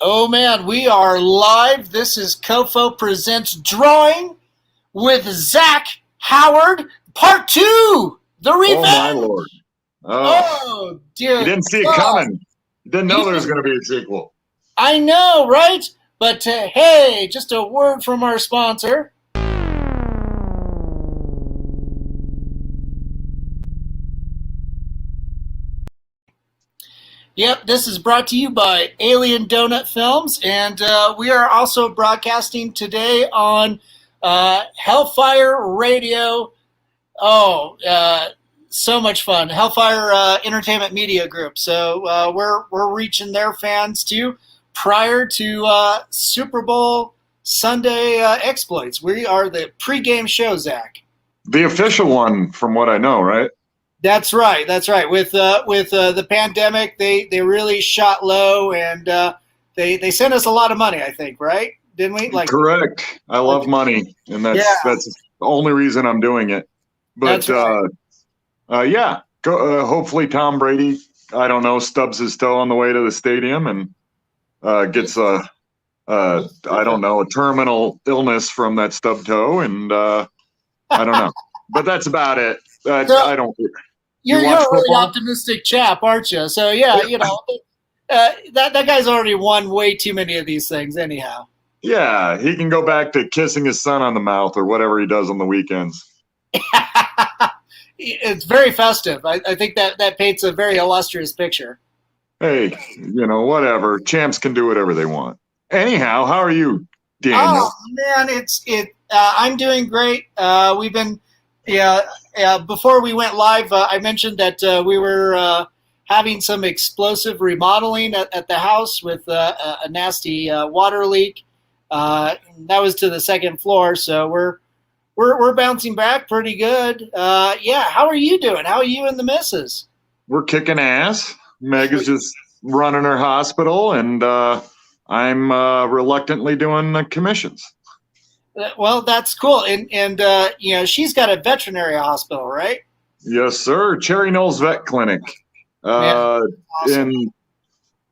Oh man, we are live. This is COFOH Presents Drawing with Zach Howard, Part 2, The Revenge. Oh my lord. Oh dear. You didn't see it coming. You didn't know there was going to be a sequel. I know, right? But hey, just a word from our sponsor. Yep, this is brought to you by Alien Donut Films, and we are also broadcasting today on Hellfire Radio. Oh, so much fun! Hellfire Entertainment Media Group. So we're reaching their fans too. Prior to Super Bowl Sunday exploits, we are the pregame show, Zach. The official one, from what I know, right? That's right. That's right. With the pandemic, they really shot low, and they sent us a lot of money. I think, right? Didn't we? Correct. I love money, and that's the only reason I'm doing it. But right. Hopefully Tom Brady, I don't know, stubs his toe on the way to the stadium and gets a terminal illness from that stub toe, and I don't know. But that's about it. I don't. You're a really optimistic chap, aren't you? So that guy's already won way too many of these things, anyhow. Yeah, he can go back to kissing his son on the mouth or whatever he does on the weekends. It's very festive. I think that paints a very illustrious picture. Hey, whatever. Champs can do whatever they want. Anyhow, how are you, Daniel? Oh man, I'm doing great. We've been. Before we went live, I mentioned that we were having some explosive remodeling at the house with a nasty water leak. That was to the second floor, so we're bouncing back pretty good. How are you doing? How are you and the missus? We're kicking ass. Meg is just running her hospital, and I'm reluctantly doing the commissions. Well, that's cool, and she's got a veterinary hospital, right? Yes, sir. Cherry Knolls Vet Clinic, awesome. In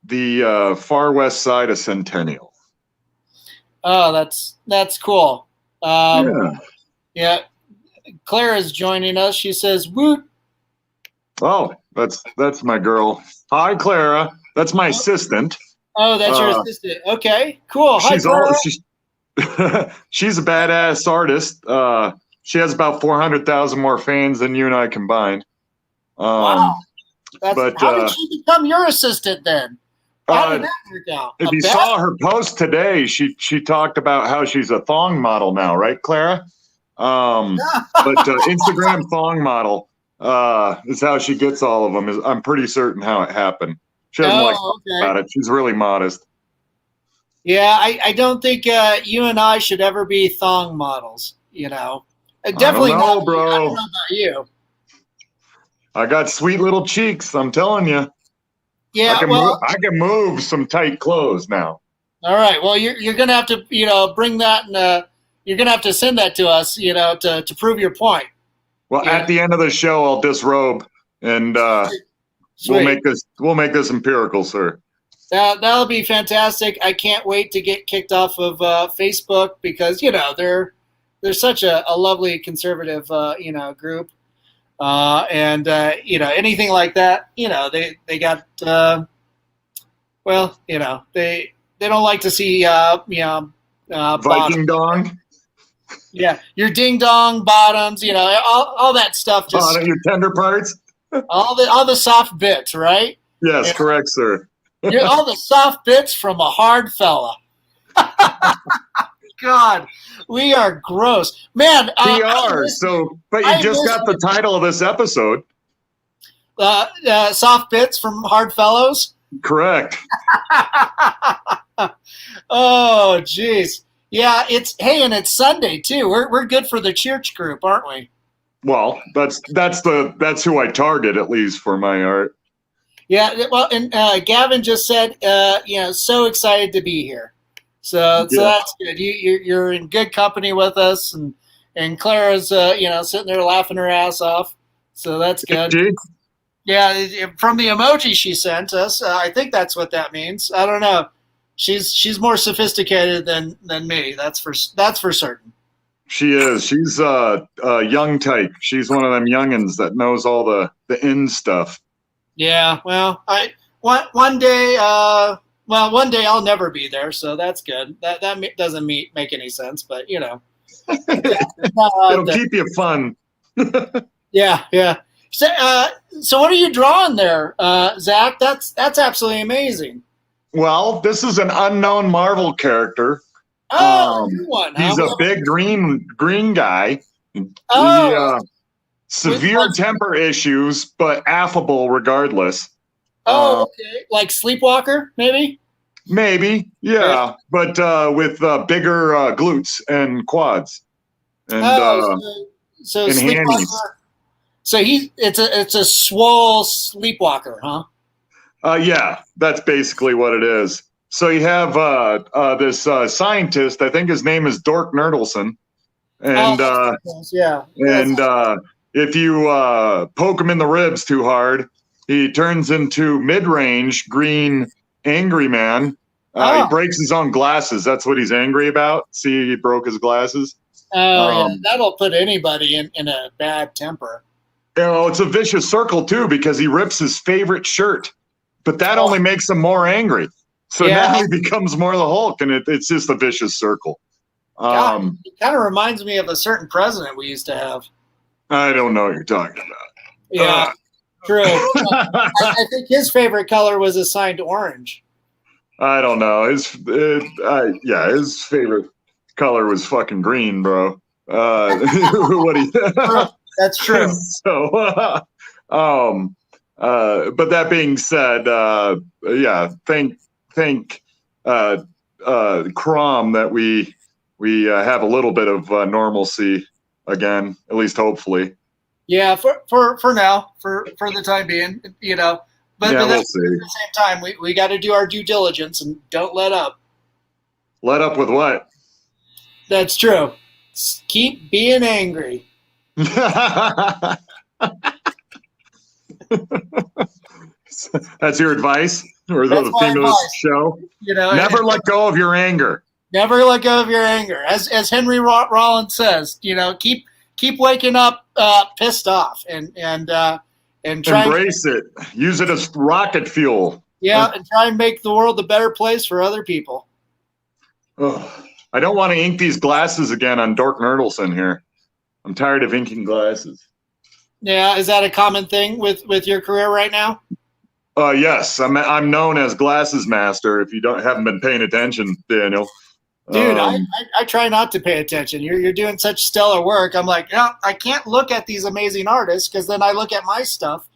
the far west side of Centennial. Oh, that's cool. Clara's joining us. She says, "Woot." Oh, that's my girl. Hi, Clara. That's my assistant. Oh, that's your assistant. Okay, cool. Hi, Clara. She's a badass artist. She has about 400,000 more fans than you and I combined. Wow. How did she become your assistant then? How did that work out? If you saw her post today, she talked about how she's a thong model now, right, Clara? But Instagram thong model is how she gets all of them. I'm pretty certain how it happened. She doesn't like to talk about it. She's really modest. Yeah, I don't think you and I should ever be thong models, Definitely not, bro. I don't know about you. I got sweet little cheeks, I'm telling you. Yeah, I can move some tight clothes now. All right. Well, you're going to have to, bring that, and you're going to have to send that to us, to prove your point. Well, at the end of the show, I'll disrobe, and we'll make this empirical, sir. That'll be fantastic. I can't wait to get kicked off of Facebook because they're such a lovely conservative group, and anything like that they got they don't like to see Viking bottoms. dong. Yeah, your ding dong bottoms, all that stuff. Just your tender parts. all the soft bits, right? Yes, correct, sir. You're all the soft bits from a hard fella. God, we are gross, man. We are but you just got the title of this episode. Soft bits from hard fellows. Correct. Oh, geez. Yeah, it's Sunday too. We're good for the church group, aren't we? Well, that's who I target, at least for my art. Yeah, well, and Gavin just said, so excited to be here. So that's good. You're in good company with us, and Clara's, sitting there laughing her ass off. So that's good. Yeah, from the emoji she sent us, I think that's what that means. I don't know. She's more sophisticated than me. That's for certain. She is. She's a young type. She's one of them youngins that knows all the in stuff. Yeah. Well, one day. Well, one day I'll never be there, so that's good. That doesn't make any sense, but you know, It'll keep you fun. Yeah, yeah. So what are you drawing there, Zach? That's absolutely amazing. Well, this is an unknown Marvel character. Oh, new one. He's a big green guy. Oh, severe temper issues, but affable regardless. Oh, okay. Like Sleepwalker, maybe? Maybe, yeah. But with bigger glutes and quads. And, so and Sleepwalker. handies. So it's a swole Sleepwalker, huh? Yeah, that's basically what it is. So you have this scientist, I think his name is Dork Nerdleson. And if you poke him in the ribs too hard, he turns into mid-range green angry man. He breaks his own glasses. That's what he's angry about. See, he broke his glasses. Yeah, that'll put anybody in a bad temper. You know, it's a vicious circle too because he rips his favorite shirt, but that only makes him more angry. So now he becomes more the Hulk, and it's just a vicious circle. It kind of reminds me of a certain president we used to have. I don't know what you're talking about. Yeah. True. I think his favorite color was assigned orange. I don't know. His favorite color was fucking green, bro. That's true. So, but that being said, thank Crom that we have a little bit of normalcy again, at least hopefully. Yeah, for now, for the time being, you know. But we'll see. At the same time, we got to do our due diligence and don't let up. Let up with what? That's true. Keep being angry. That's your advice, or the theme of this show? You know, never let go of your anger. Never let go of your anger, as Henry Rollins says. You know, keep waking up pissed off and try embrace it. Use it as rocket fuel. Yeah, and try and make the world a better place for other people. Oh, I don't want to ink these glasses again on Dork Nerdleson here. I'm tired of inking glasses. Yeah, is that a common thing with your career right now? Yes, I'm known as Glasses Master. If you haven't been paying attention, Daniel. Dude, I try not to pay attention. You're doing such stellar work. I'm like, I can't look at these amazing artists because then I look at my stuff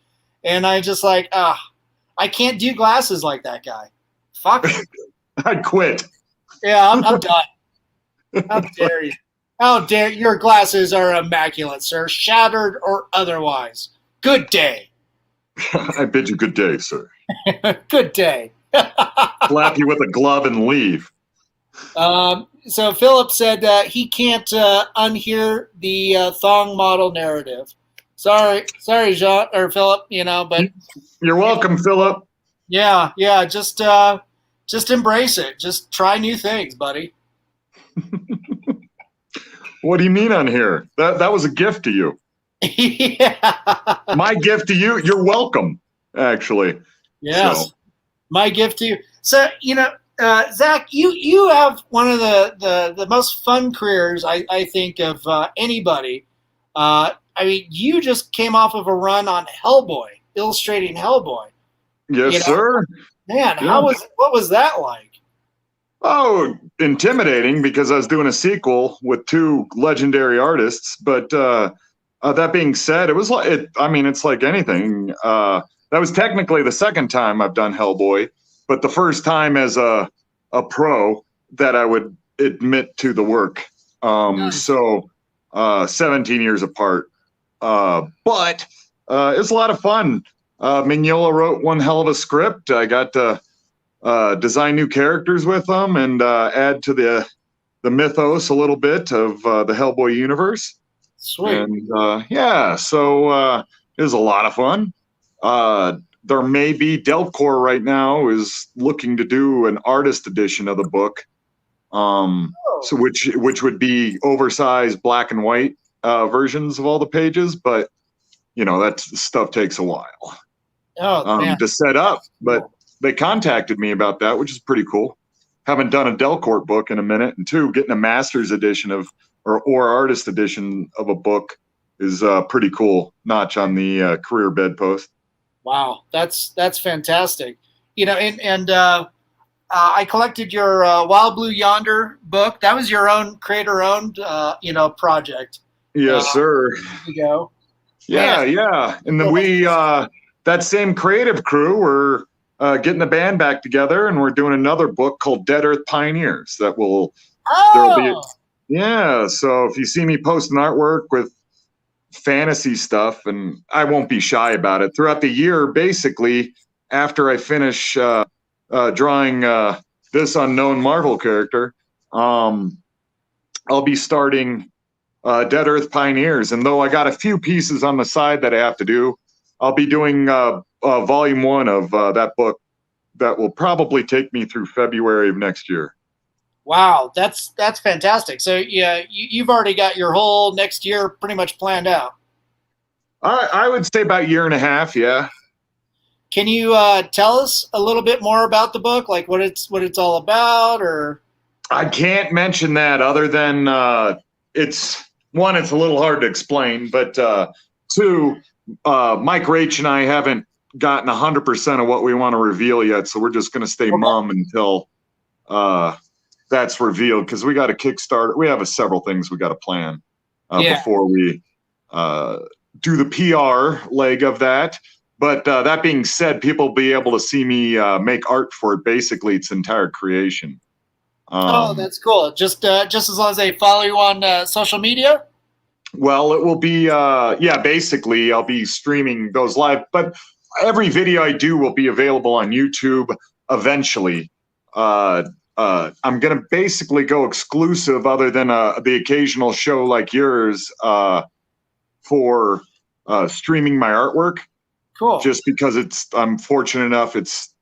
and I just like, I can't do glasses like that guy. Fuck. I'd quit. Yeah, I'm done. How dare you? How dare your glasses are immaculate, sir, shattered or otherwise. Good day. I bid you good day, sir. Good day. Slap you with a glove and leave. So Philip said he can't unhear the thong model narrative. Sorry, Jean or Philip. You know, but you're welcome, Philip. Yeah. Just embrace it. Just try new things, buddy. What do you mean on here? That was a gift to you. Yeah. My gift to you. You're welcome. Actually. Yes. So. My gift to you. So you know. Zach, you have one of the most fun careers I think of anybody. I mean, you just came off of a run on Hellboy, illustrating Hellboy. Yes, sir. Man, what was that like? Oh, intimidating because I was doing a sequel with two legendary artists. But that being said, it's like anything. That was technically the second time I've done Hellboy. But the first time as a pro that I would admit to the work. Nice. So 17 years apart. But it's a lot of fun. Mignola wrote one hell of a script. I got to design new characters with them and add to the mythos a little bit of the Hellboy universe. Sweet. And so it was a lot of fun. there may be Delcor right now is looking to do an artist edition of the book. So which would be oversized black and white versions of all the pages, but that stuff takes a while to set up. But they contacted me about that, which is pretty cool. Haven't done a Delcourt book in a minute, and two, getting a master's edition or artist edition of a book is pretty cool notch on the career bedpost. Wow, that's fantastic. I collected your Wild Blue Yonder book. That was your own creator-owned, project. Yes, sir. There you go. Yeah. And then we, that same creative crew, we're getting the band back together, and we're doing another book called Dead Earth Pioneers that will. So if you see me posting artwork with fantasy stuff, and I won't be shy about it, throughout the year, basically, after I finish drawing this unknown Marvel character, I'll be starting Dead Earth Pioneers. And though I got a few pieces on the side that I have to do, I'll be doing volume 1 of that book that will probably take me through February of next year. Wow, that's fantastic. So yeah, you've already got your whole next year pretty much planned out. I would say about a year and a half, yeah. Can you tell us a little bit more about the book, like what it's all about, or? I can't mention that other than it's a little hard to explain, but two, Mike Rach and I haven't gotten 100% of what we want to reveal yet, so we're just going to stay mum until that's revealed, because we got a Kickstarter. We have several things we got to plan before we do the PR leg of that. But that being said, people will be able to see me make art for it, basically its entire creation. That's cool. Just as long as they follow you on social media? Well, it will be, basically I'll be streaming those live. But every video I do will be available on YouTube eventually. I'm going to basically go exclusive, other than the occasional show like yours, for streaming my artwork. Cool. Just because I'm fortunate enough, it's,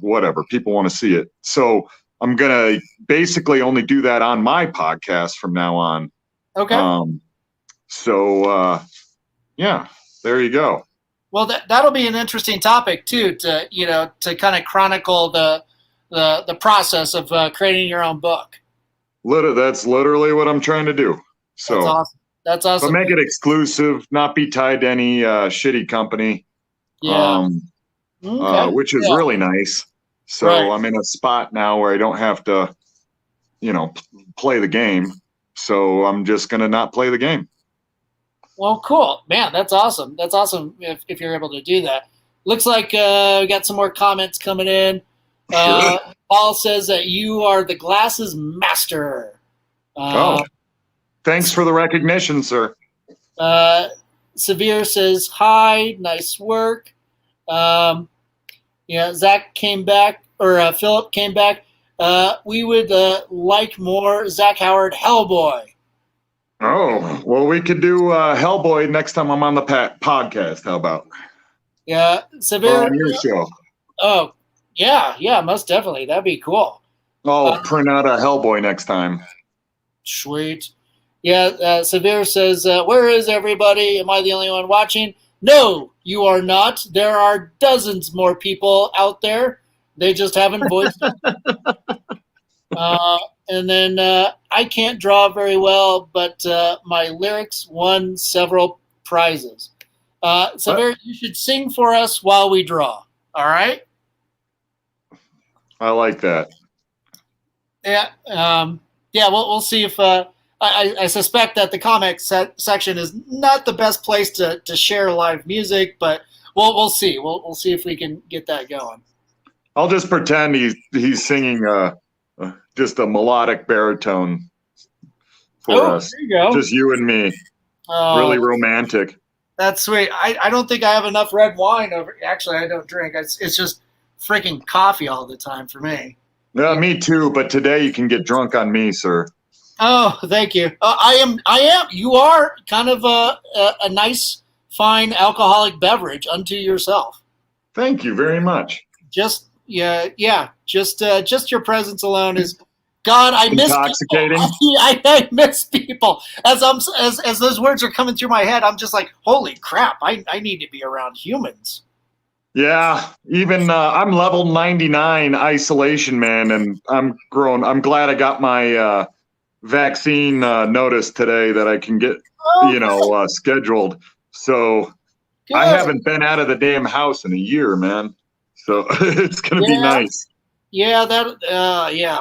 whatever, people want to see it. So I'm going to basically only do that on my podcast from now on. Okay. There you go. Well, that'll be an interesting topic too, to kind of chronicle the process of creating your own book. That's literally what I'm trying to do. So That's awesome. But make it exclusive, not be tied to any shitty company. Yeah. Which is really nice. So I'm in a spot now where I don't have to, play the game. So I'm just going to not play the game. Well, cool. Man, that's awesome. That's awesome if you're able to do that. Looks like we got some more comments coming in. Sure. Paul says that you are the glasses master. Thanks for the recognition, sir. Severe says, hi, nice work. Zach came back, or Philip came back. We would like more Zach Howard Hellboy. Oh, well, we could do Hellboy next time I'm on the podcast. How about? Yeah, Severe. Or on your show. Oh, yeah, most definitely. That'd be cool. I'll print out a Hellboy next time. Sweet. Yeah, Severe says, where is everybody? Am I the only one watching? No, you are not. There are dozens more people out there. They just haven't voiced it. And then I can't draw very well, but my lyrics won several prizes. Severe, you should sing for us while we draw. All right? I like that. Yeah. We'll see if I suspect that the comic section is not the best place to share live music, but we'll see. We'll see if we can get that going. I'll just pretend he's singing just a melodic baritone for us. There you go. Just you and me. Really romantic. That's sweet. I don't think I have enough red wine over. Actually, I don't drink. It's just freaking coffee all the time for me. Yeah, me too. But today you can get drunk on me, sir. Oh, thank you. I am. You are kind of a nice fine alcoholic beverage unto yourself. Thank you very much. Just just your presence alone is. God, I miss intoxicating. People. I miss people. As those words are coming through my head, I'm just like, holy crap! I need to be around humans. Yeah, even I'm level 99 isolation, man, and I'm grown. I'm glad I got my vaccine notice today that I can get, scheduled. So Good. I haven't been out of the damn house in a year, man. So it's gonna be nice. Yeah,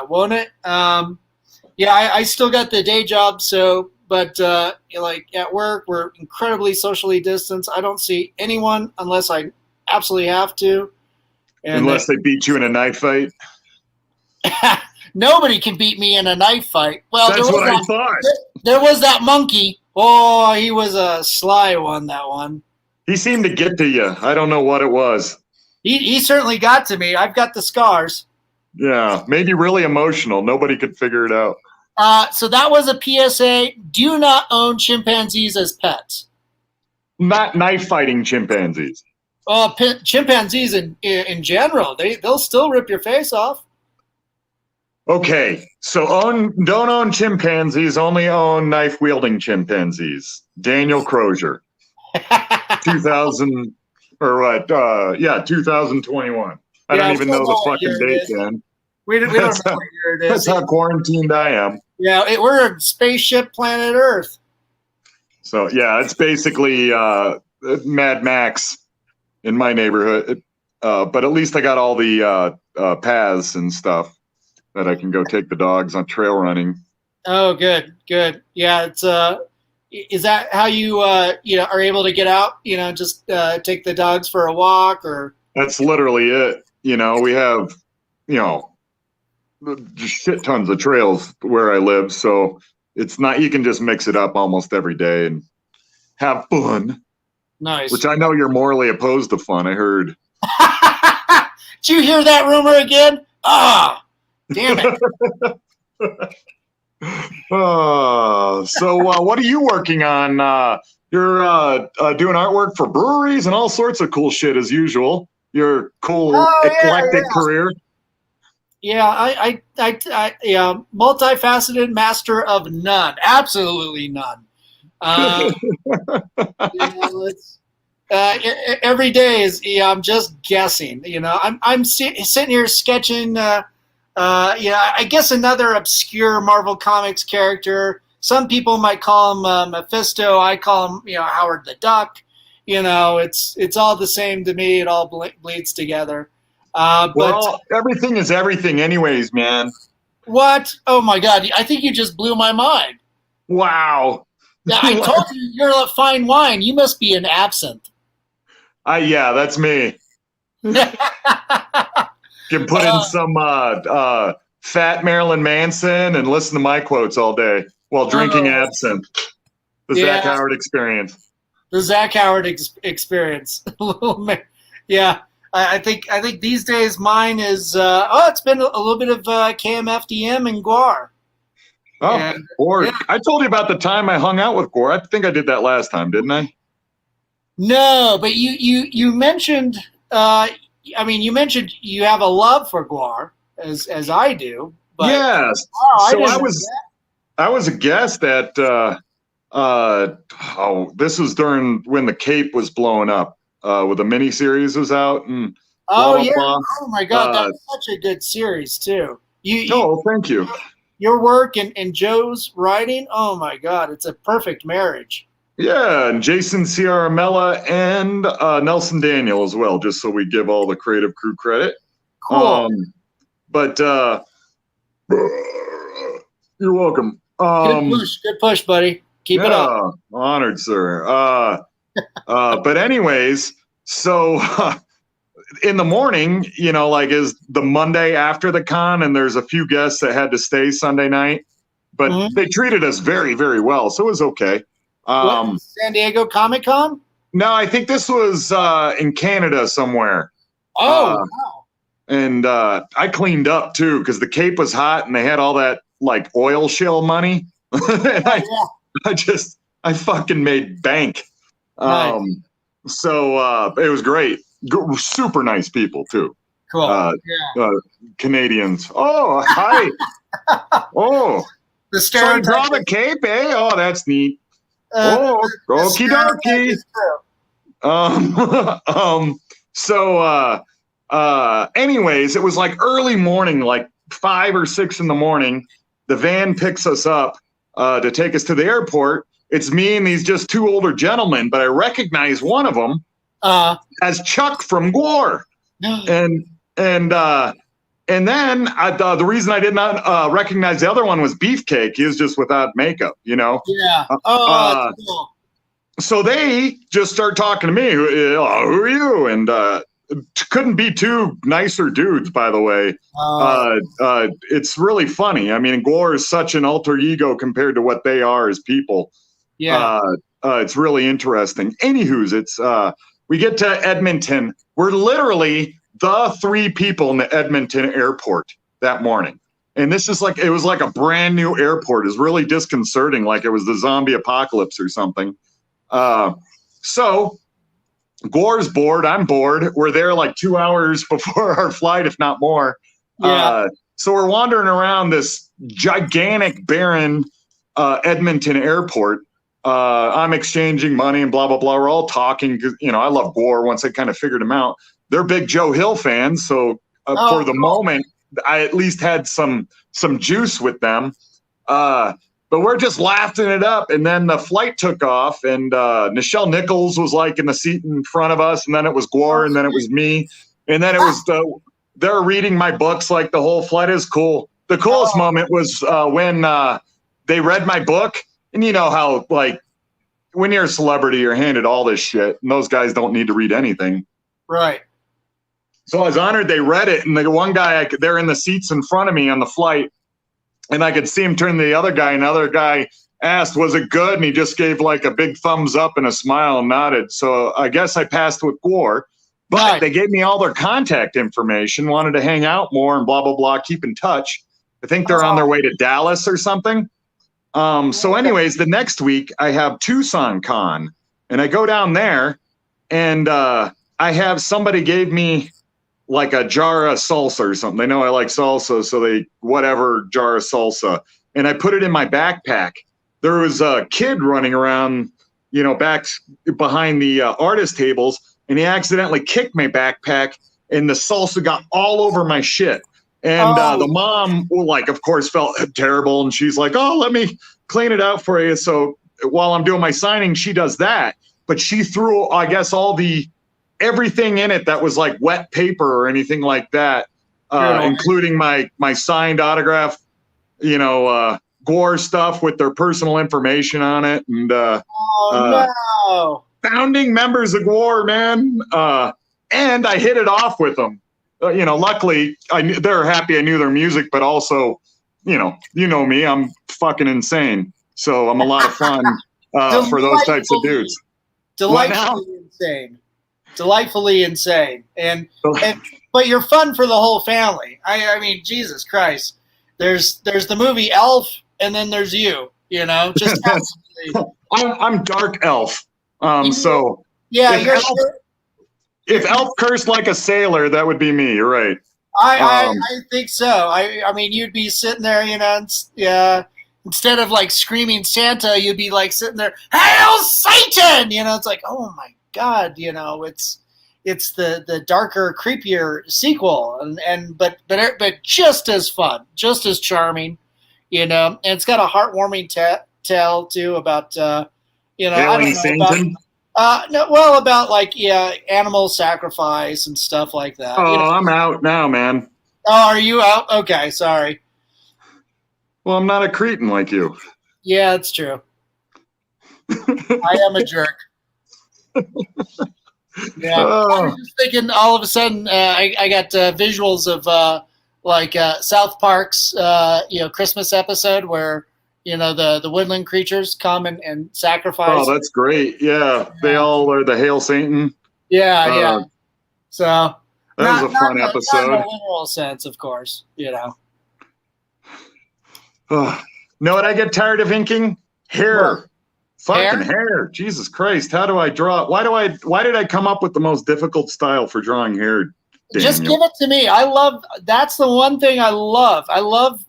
won't it? I still got the day job, but like at work, we're incredibly socially distanced. I don't see anyone unless I absolutely have to. And unless they beat you in a knife fight. Nobody can beat me in a knife fight. Well, that's what I thought. There was that monkey. Oh, he was a sly one, that one. He seemed to get to you. I don't know what it was. He certainly got to me. I've got the scars. Yeah, maybe really emotional. Nobody could figure it out. So that was a PSA. Do not own chimpanzees as pets. Not knife fighting chimpanzees. Chimpanzees in general, they'll still rip your face off. Okay, so don't own chimpanzees. Only own knife wielding chimpanzees. Daniel Crosier, 2000 or what? 2021. I don't even know the fucking date, then. We don't know what year it is. That's how quarantined I am. Yeah, we're a spaceship planet Earth. So, yeah, it's basically Mad Max in my neighborhood. But at least I got all the paths and stuff that I can go take the dogs on trail running. Oh, good. Yeah, it's is that how you are able to get out? Just take the dogs for a walk, or? That's literally it. We have, shit tons of trails where I live. So it's not, you can just mix it up almost every day and have fun. Nice. Which I know you're morally opposed to fun, I heard. Did you hear that rumor again? Damn it. So what are you working on? You're doing artwork for breweries and all sorts of cool shit as usual. Your cool eclectic career. Yeah, I multifaceted master of none. Absolutely none. Every day is I'm just guessing. I'm sitting here sketching. I guess another obscure Marvel Comics character. Some people might call him Mephisto. I call him Howard the Duck. It's all the same to me. It all bleeds together. Well, everything is everything anyways, man. What? Oh, my God. I think you just blew my mind. Wow. Yeah, I told you you're a fine wine. You must be an absinthe. Yeah, that's me. Can put in some fat Marilyn Manson and listen to my quotes all day while drinking absinthe. The Zach Howard experience. The Zach Howard experience. Yeah. I think these days mine is it's been a little bit of KMFDM and Guar. I told you about the time I hung out with Guar. I think I did that last time, didn't I? No, but you mentioned you mentioned you have a love for Guar as I do. But, yes. I was a guest at this was during when the Cape was blowing up. With the miniseries was out and blah, blah. Oh my God, that was such a good series too. Thank you. Your work and Joe's writing, oh my God, it's a perfect marriage. Yeah, and Jason Ciaramella and Nelson Daniel as well, just so we give all the creative crew credit. Cool. But you're welcome. Good push, buddy. Keep it up. Honored, sir. But anyways, so in the morning, is the Monday after the con, and there's a few guests that had to stay Sunday night, but they treated us very, very well, so it was okay. San Diego Comic-Con? No, I think this was in Canada somewhere. Oh, wow. And I cleaned up too because the Cape was hot and they had all that like oil shale money. And I fucking made bank. Um, so it was great. Super nice people too. Cool. Canadians. Oh, hi. Oh, The so you stereotype. draw the cape, eh? Oh, that's neat. The Okie stereotype dokie. is true. Anyways, it was like early morning, like 5 or 6 in the morning. The van picks us up to take us to the airport. It's me and these just 2 older gentlemen, but I recognize one of them as Chuck from Gore. And then the reason I did not recognize the other one was Beefcake. He was just without makeup, Yeah. That's cool. So they just start talking to me. Who are you? And couldn't be 2 nicer dudes, by the way. It's really funny. I mean, Gore is such an alter ego compared to what they are as people. Yeah. It's really interesting. Anywho's, we get to Edmonton. We're literally the 3 people in the Edmonton airport that morning. And it was like a brand new airport. It was really disconcerting, like it was the zombie apocalypse or something. So Gore's bored. I'm bored. We're there like 2 hours before our flight, if not more. Yeah. So we're wandering around this gigantic, barren Edmonton airport. I'm exchanging money and blah, blah, blah. We're all talking because, I love Gore once I kind of figured him out. They're big Joe Hill fans. So for the moment, I at least had some juice with them. But we're just laughing it up. And then the flight took off, and Nichelle Nichols was like in the seat in front of us. And then it was Gore, and then it was me. And then it was they're reading my books like the whole flight. Is cool. The coolest moment was when they read my book. And you know how, like, when you're a celebrity, you're handed all this shit. And those guys don't need to read anything. Right. So I was honored they read it. And the one guy, they're in the seats in front of me on the flight. And I could see him turn to the other guy. And the other guy asked, was it good? And he just gave like a big thumbs up and a smile and nodded. So I guess I passed with Gore. But they gave me all their contact information, wanted to hang out more and blah, blah, blah, keep in touch. I think they're on their way to Dallas or something. So anyways, the next week I have Tucson Con. And I go down there, and I have somebody gave me like a jar of salsa or something. They know I like salsa, so whatever jar of salsa. And I put it in my backpack. There was a kid running around, back behind the artist tables, and he accidentally kicked my backpack, and the salsa got all over my shit. And the mom, of course, felt terrible, and she's like, oh, let me clean it out for you. So while I'm doing my signing, she does that. But she threw, I guess, everything in it that was like wet paper or anything like that, including my signed autograph, Gore stuff with their personal information on it. And no. Founding members of Gore, man. And I hit it off with them. Luckily, they're happy I knew their music, but also, you know me, I'm fucking insane. So I'm a lot of fun for those types of dudes. Delightfully insane. But you're fun for the whole family. I mean, Jesus Christ. There's the movie Elf, and then there's you. Just I'm Dark Elf. So yeah, if Elf cursed like a sailor, that would be me. You're right. I think so. I mean, you'd be sitting there, instead of like screaming Santa, you'd be like sitting there, Hail Satan! It's like, oh my God, it's the darker, creepier sequel, but just as fun, just as charming, and it's got a heartwarming tale too about I don't know about like animal sacrifice and stuff like that. I'm out now, man. Oh, are you out? Okay, sorry. Well, I'm not a cretin like you. Yeah, that's true. I am a jerk. Yeah, I was just thinking. All of a sudden, I got visuals of South Park's Christmas episode where the woodland creatures come and sacrifice. Oh, that's great! Yeah, they all are the Hail Satan. Yeah. So that was a fun episode. Not in a literal sense, of course. Know what I get tired of inking? Hair. Fucking hair. Jesus Christ. How do I draw? Why did I come up with the most difficult style for drawing hair, Daniel? Just give it to me. That's the one thing I love. I love,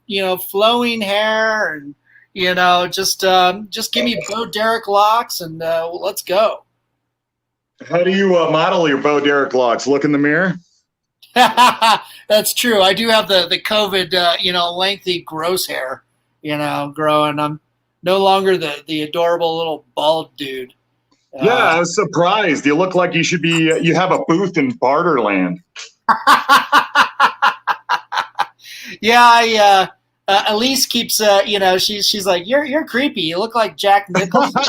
flowing hair and, just give me Bo Derek locks and let's go. How do you model your Bo Derek locks? Look in the mirror? That's true. I do have the COVID, lengthy gross hair, growing. I'm no longer the adorable little bald dude. Yeah, I was surprised. You look like you have a booth in Barterland. Yeah, Elise keeps, she's like, you're creepy. You look like Jack Nicholson.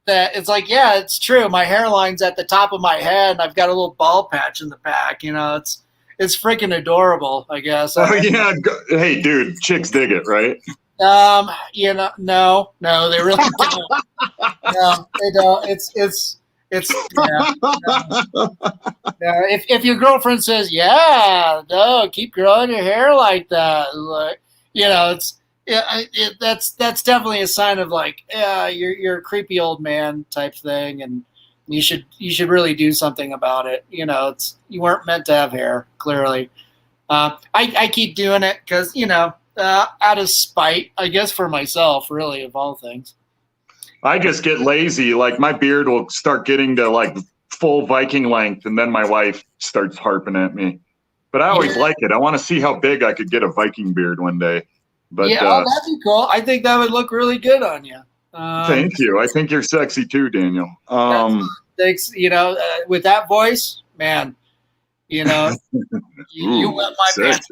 That it's like, yeah, it's true. My hairline's at the top of my head, and I've got a little bald patch in the back. It's freaking adorable, I guess. Oh yeah, hey, dude, chicks dig it, right? No, they really don't. No, they don't. It's yeah. No. If your girlfriend says, yeah, no, keep growing your hair like that, like, that's definitely a sign of like, yeah, you're a creepy old man type thing, and you should really do something about it. You weren't meant to have hair, clearly. I keep doing it because out of spite, I guess, for myself, really, of all things. I just get lazy. Like my beard will start getting to like full Viking length, and then my wife starts harping at me. But I always like it. I want to see how big I could get a Viking beard one day. But that'd be cool. I think that would look really good on you. Thank you. I think you're sexy too, Daniel. Thanks. With that voice, man. You wet my pants.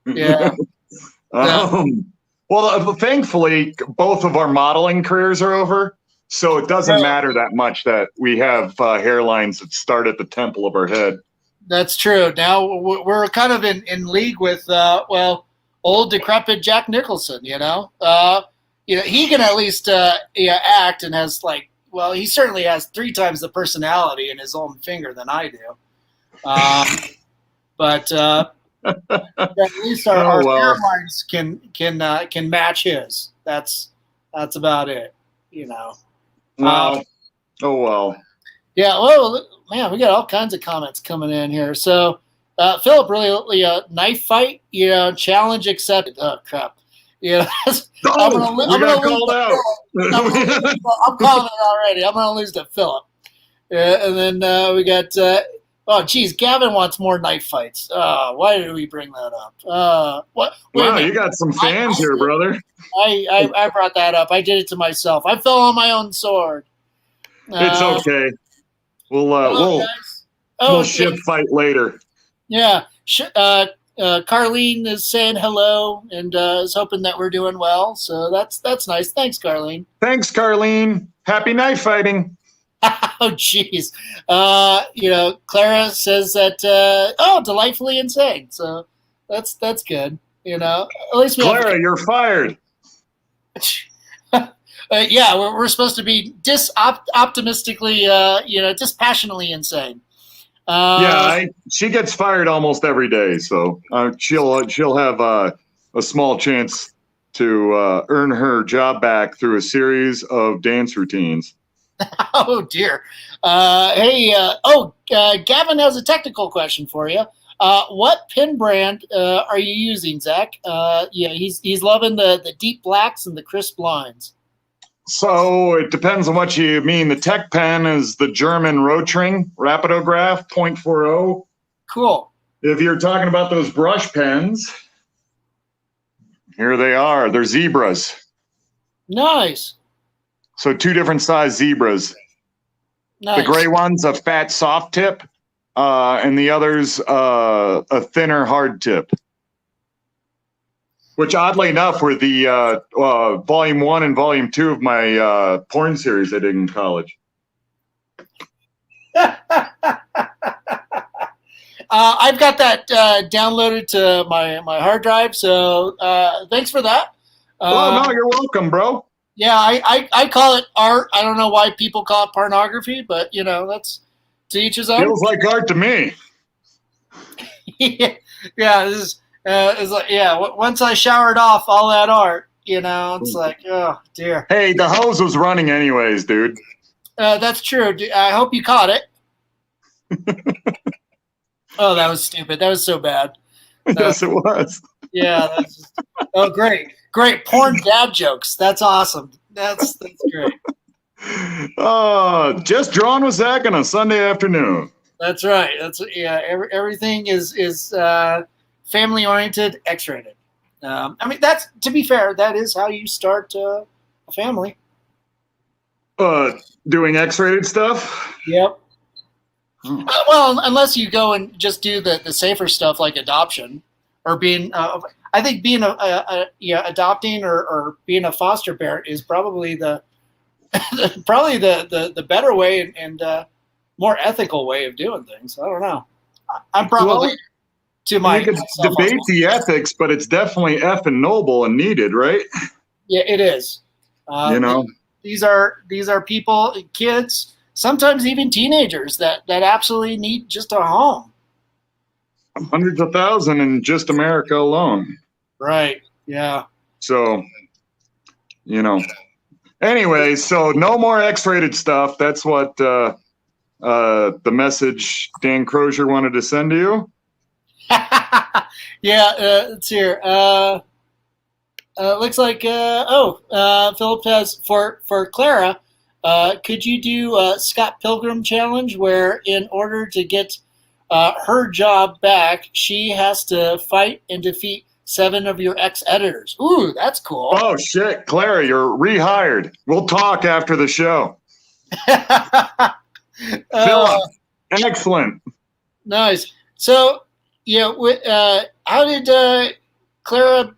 Yeah. Well, thankfully, both of our modeling careers are over, so it doesn't matter that much that we have hairlines that start at the temple of our head. That's true. Now we're kind of in league with old decrepit Jack Nicholson. He can at least act and has he certainly has 3 times the personality in his own finger than I do. But at least our hairlines can match his. That's about it. Well, oh well. Yeah. Well, man, we got all kinds of comments coming in here. So, Philip, really, knife fight, challenge accepted. Oh crap. I'm gonna called out. I'm calling it already. I'm gonna lose to Philip. And then we got. Oh, geez, Gavin wants more knife fights. Why did we bring that up? What? Wow, you got some fans here, brother. I brought that up. I did it to myself. I fell on my own sword. It's okay. We'll ship fight later. Yeah. Carlene is saying hello and is hoping that we're doing well. So that's nice. Thanks, Carlene. Thanks, Carlene. Happy knife fighting. Oh, jeez. Clara says that, delightfully insane. So that's good. At least we Clara, you're fired. Yeah, we're supposed to be optimistically, dispassionately insane. She gets fired almost every day. So she'll have a small chance to earn her job back through a series of dance routines. Oh dear. Gavin has a technical question for you. What pen brand are you using, Zach? He's loving the deep blacks and the crisp lines. So it depends on what you mean. The tech pen is the German Rotring Rapidograph 0.40. Cool. If you're talking about those brush pens, here they are. They're zebras. Nice. So 2 different size zebras. Nice. The gray one's a fat soft tip, and the other's a thinner hard tip. Which, oddly enough, were the volume 1 and volume 2 of my porn series I did in college. I've got that downloaded to my hard drive, so thanks for that. No, you're welcome, bro. Yeah, I call it art. I don't know why people call it pornography, but that's to each his own. Feels like art to me. Yeah, this is. It's like, once I showered off all that art, You know, it's like, oh dear. Hey, the hose was running anyways, dude. That's true. I hope you caught it. Oh, that was stupid. That was so bad. Yes, it was. Yeah. That's just, oh, great porn dad jokes. That's awesome. That's great. Just drawing with Zach on a Sunday afternoon. That's right. Everything is family oriented, X-rated. I mean, that's, to be fair, that is how you start a family. Doing X-rated stuff. Yep. Well, unless you go and just do the safer stuff like adoption or being, I think being adopting or being a foster parent is probably the better way and more ethical way of doing things. I don't know. I'm probably to my. You could debate the ethics, but it's definitely effing noble and needed, right? Yeah, it is. You know, these are people, kids. Sometimes even teenagers that absolutely need just a home. Hundreds of thousands in just America alone. Right. Yeah. So, you know. Anyway, so no more X-rated stuff. That's what the message Dan Crosier wanted to send to you. Yeah. It's here. Looks like. Philip has for Clara. Could you do Scott Pilgrim challenge where in order to get her job back, she has to fight and defeat 7 of your ex-editors? Ooh, that's cool. Oh, shit. Clara, you're rehired. We'll talk after the show. Philip, excellent. Nice. So, how did Clara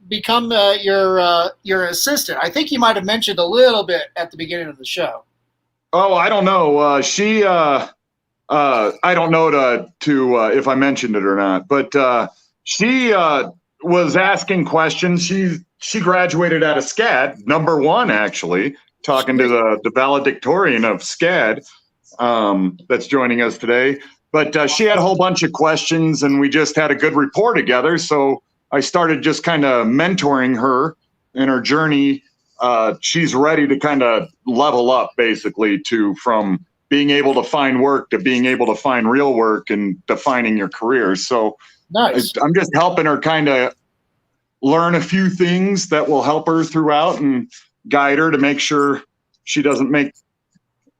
become your assistant? I think you might have mentioned a little bit at the beginning of the show. Oh, I don't know. I don't know if I mentioned it or not, but she was asking questions. She graduated out of SCAD, #1 actually, talking to the valedictorian of SCAD that's joining us today. But she had a whole bunch of questions, and we just had a good rapport together. So I started just kind of mentoring her in her journey. She's ready to kind of level up, basically, from being able to find work to being able to find real work and defining your career. So nice. I'm just helping her kind of learn a few things that will help her throughout and guide her to make sure she doesn't make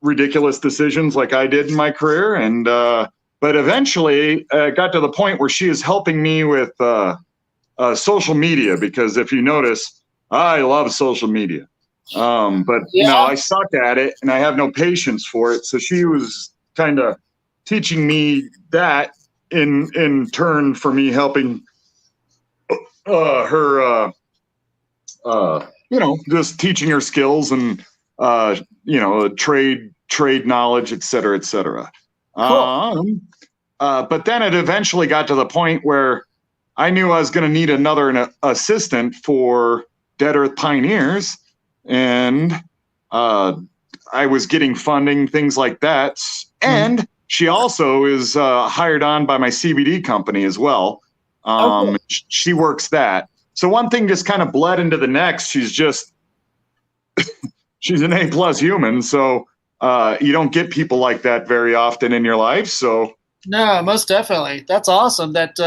ridiculous decisions like I did in my career. And but eventually got to the point where she is helping me with social media, because if you notice, I love social media. But I suck at it and I have no patience for it. So she was kind of teaching me that in turn for me helping her, just teaching her skills and, trade knowledge, et cetera, et cetera. Cool. But then it eventually got to the point where I knew I was going to need another assistant for Dead Earth Pioneers. And I was getting funding, things like that. And she also is hired on by my CBD company as well. Cool. She works that. So one thing just kind of bled into the next. She's an A+ human. So you don't get people like that very often in your life. So no, most definitely. That's awesome that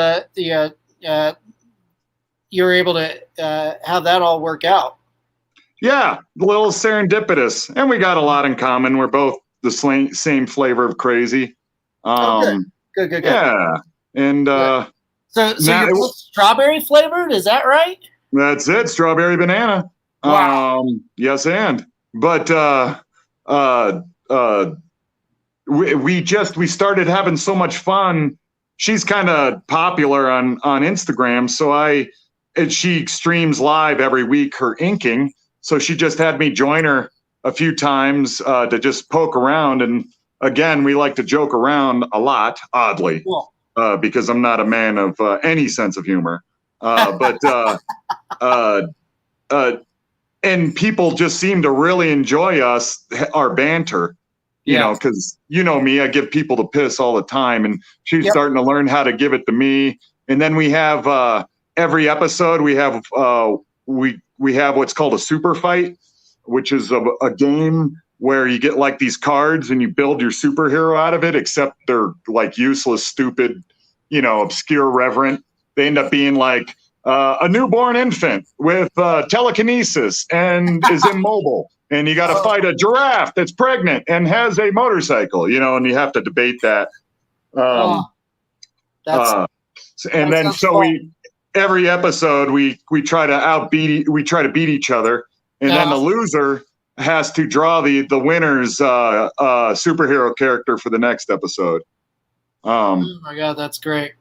you're able to have that all work out. Yeah, a little serendipitous, and we got a lot in common. We're both the same flavor of crazy. Good. Yeah, and so you're both strawberry flavored, is that right? That's it, strawberry banana. Wow. Yes, but we started having so much fun. She's kind of popular on Instagram, so she streams live every week her inking. So she just had me join her a few times to just poke around. And again, we like to joke around a lot, oddly, cool. Because I'm not a man of any sense of humor. And people just seem to really enjoy our banter, you know, because you know me, I give people the piss all the time. And she's starting to learn how to give it to me. And then we have every episode, we we have what's called a super fight, which is a game where you get like these cards and you build your superhero out of it, except they're like useless, stupid, obscure, reverent. They end up being like a newborn infant with telekinesis and is immobile. And you got to fight a giraffe that's pregnant and has a motorcycle, and you have to debate that. Every episode we try to beat each other, and then the loser has to draw the winner's superhero character for the next episode. Oh my God, that's great.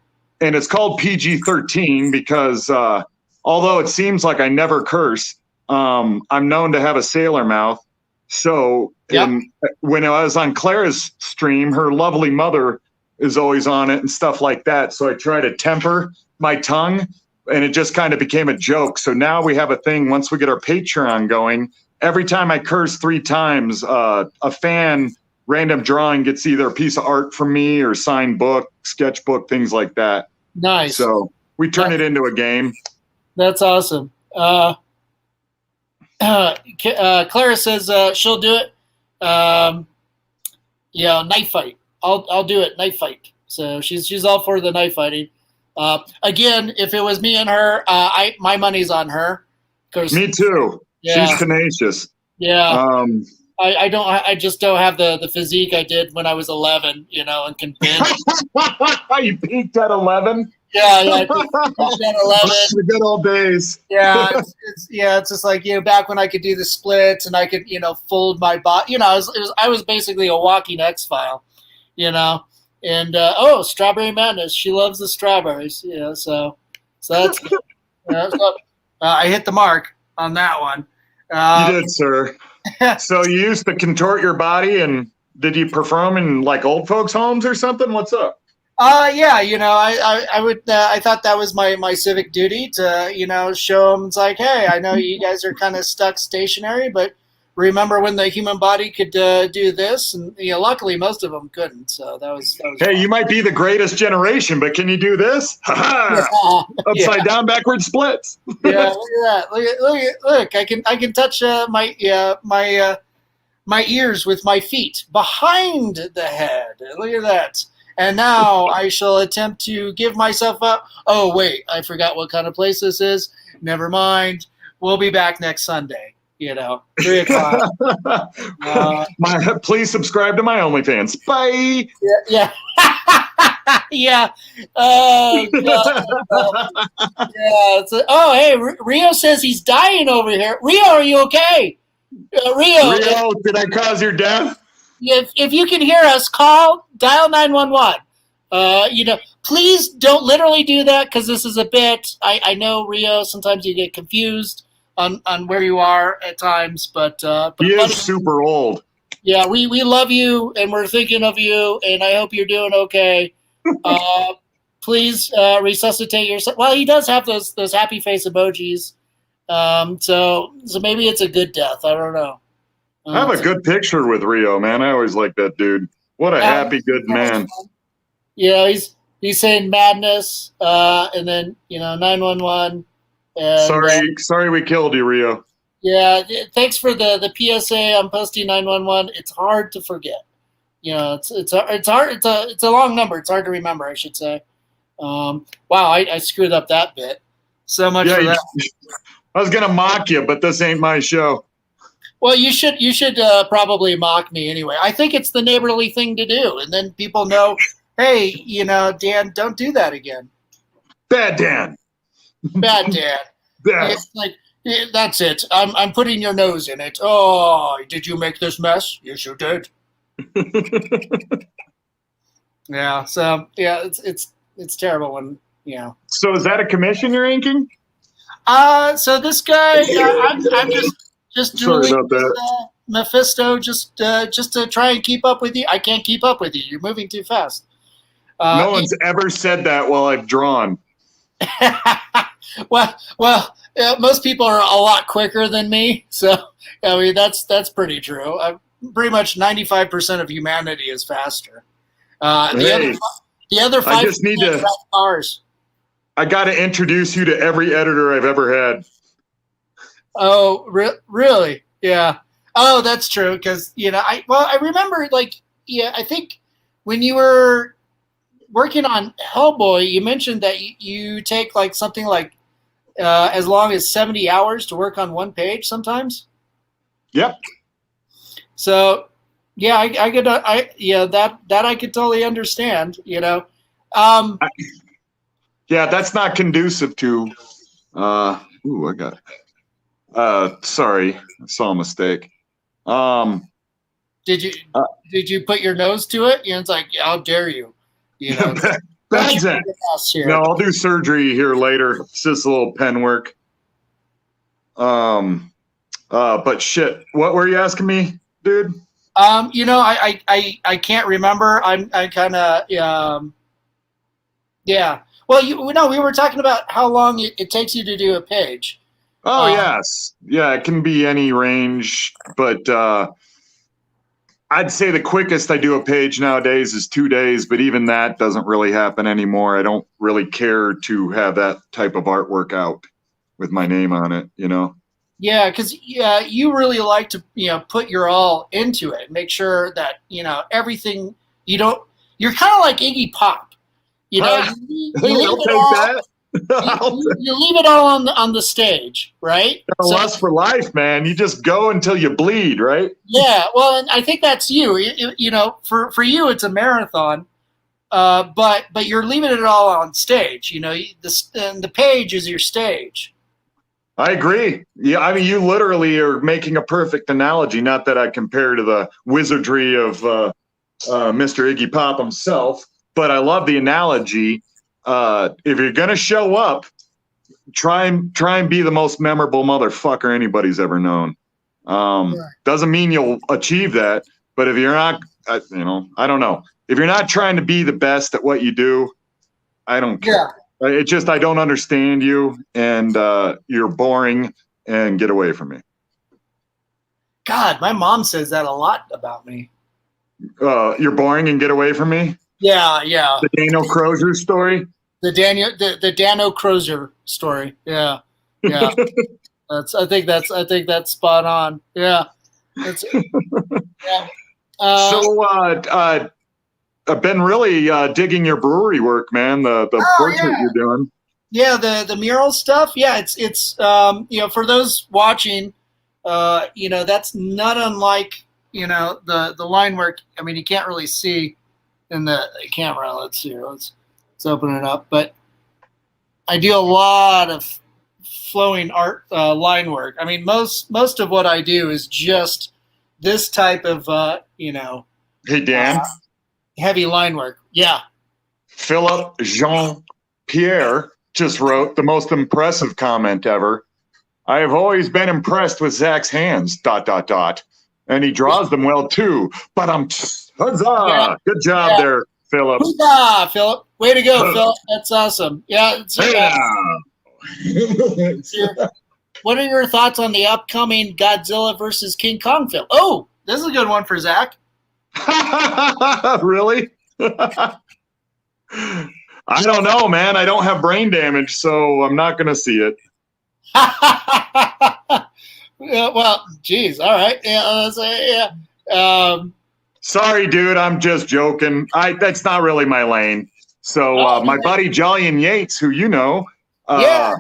And it's called PG-13 because although it seems like I never curse, I'm known to have a sailor mouth. So when I was on Clara's stream, her lovely mother is always on it and stuff like that. So I try to temper my tongue, and it just kind of became a joke. So now we have a thing, once we get our Patreon going, every time I curse 3 times, a fan random drawing gets either a piece of art from me or signed book, sketchbook, things like that. Nice. So we turn it into a game. That's awesome. Clara says she'll do it. Knife fight. I'll do it. Knife fight. So she's all for the knife fighting. Again, if it was me and her, my money's on her. Me too. Yeah. She's tenacious. Yeah. I just don't have the physique I did when I was 11, and can bend. You peaked at 11? Yeah, I peaked at 11. The good old days. Yeah, it's just like, back when I could do the splits and I could, fold my body. I was basically a walking X-File, And Strawberry Madness, she loves the strawberries, so that's good. I hit the mark on that one. You did, sir. So you used to contort your body, and did you perform in like old folks' homes or something? What's up? Yeah, I would. I thought that was my civic duty to, show them. It's like, hey, I know you guys are kind of stuck stationary, but remember when the human body could do this? And luckily most of them couldn't. So that was hey, fun. You might be the greatest generation, but can you do this? Upside down, backward splits. Yeah, look at that. Look! I can touch my ears with my feet behind the head. Look at that. And now I shall attempt to give myself up. Oh wait, I forgot what kind of place this is. Never mind. We'll be back next Sunday. 3 o'clock. Please subscribe to my OnlyFans. Bye. Yeah. Yeah. Oh, God. Yeah. Hey, Rio says he's dying over here. Rio, are you okay? Rio, did I cause your death? If you can hear us, dial 911. Please don't literally do that because this is a bit. I know, Rio, sometimes you get confused on where you are at times, but he is super old. Yeah, we love you and we're thinking of you, and I hope you're doing okay. Please resuscitate yourself. Well, he does have those happy face emojis, so maybe it's a good death. I don't know. I have a good picture with Rio, man. I always like that dude. What a happy, good man. Yeah, he's saying madness, and then 911. Sorry we killed you, Rio. Yeah, thanks for the PSA on posting 911. It's hard to forget. It's hard. It's a long number. It's hard to remember, I should say. Wow, I screwed up that bit. So much for that. I was gonna mock you, but this ain't my show. Well, you should probably mock me anyway. I think it's the neighborly thing to do, and then people know, hey, Dan, don't do that again. Bad Dan. Bad Dan. It's like, that's it. I'm putting your nose in it. Oh, did you make this mess? Yes, you did. Yeah. So it's terrible when So is that a commission you're inking? So this guy, I'm just sorry about that. Mephisto, just to try and keep up with you. I can't keep up with you. You're moving too fast. No one's ever said that while I've drawn. well, most people are a lot quicker than me, so I mean that's pretty true. Pretty much 95% of humanity is faster. The other 5% I just need to cars. I got to introduce you to every editor I've ever had. Oh, really? Yeah. Oh, that's true. Because I remember I think when you were working on Hellboy, you mentioned that you take like something like as long as 70 hours to work on one page sometimes. Yep. So, yeah, I could, that I could totally understand. Um, Yeah, that's not conducive to. I got. Sorry, I saw a mistake. Um, did you uh, did you put your nose to it? It's like, how dare you? Don't bad you Zen. put your ass here? No, I'll do surgery here later. It's just a little pen work. But shit, what were you asking me, dude? I can't remember. I kind of yeah. Well, we were talking about how long it takes you to do a page. Oh Um, yes, yeah, it can be any range, but I'd say the quickest I do a page nowadays is 2 days, but even that doesn't really happen anymore. I don't really care to have that type of artwork out with my name on it, you know? Yeah, because you really like to put your all into it, make sure that everything you don't. You're kind of like Iggy Pop, Ha! you leave I'll it take all. that. You, I'll you you leave it all on the stage, right? So lust for life, man. You just go until you bleed, right? yeah, well, and I think that's you. For you, it's a marathon, but you're leaving it all on stage. And the page is your stage. I agree. Yeah, I mean, you literally are making a perfect analogy. Not that I compare to the wizardry of Mr. Iggy Pop himself, but I love the analogy. If you're gonna show up, try and be the most memorable motherfucker anybody's ever known. Right. Doesn't mean you'll achieve that, but if you're not, I don't know. If you're not trying to be the best at what you do, I don't care. Yeah. It's just I don't understand you, and you're boring, and get away from me. God, my mom says that a lot about me. You're boring, and get away from me. Yeah, yeah. The Daniel Crosier story. The Dano Crosier story. Yeah, yeah. I think that's spot on. Yeah, that's yeah. So I've been really digging your brewery work, man. The portrait Yeah, you're doing. yeah. The mural stuff. Yeah, it's for those watching, that's not unlike the line work. I mean, you can't really see in the camera. Let's see. Let's open it up. But I do a lot of flowing art line work. I mean, most of what I do is just this type of Hey Dan, heavy line work. Yeah. Philip Jean Pierre just wrote the most impressive comment ever. I have always been impressed with Zach's hands. ... And he draws them well too. But huzzah! Yeah. Good job there, Philip. Huzzah, Philip. Way to go, Philip. That's awesome. Yeah. What are your thoughts on the upcoming Godzilla versus King Kong film? Oh, this is a good one for Zach. Really? I don't know, man. I don't have brain damage, so I'm not going to see it. Yeah, well, geez. All right. Yeah. Sorry, dude. I'm just joking. That's not really my lane. So my buddy Jolyon Yates, who you know. Yeah,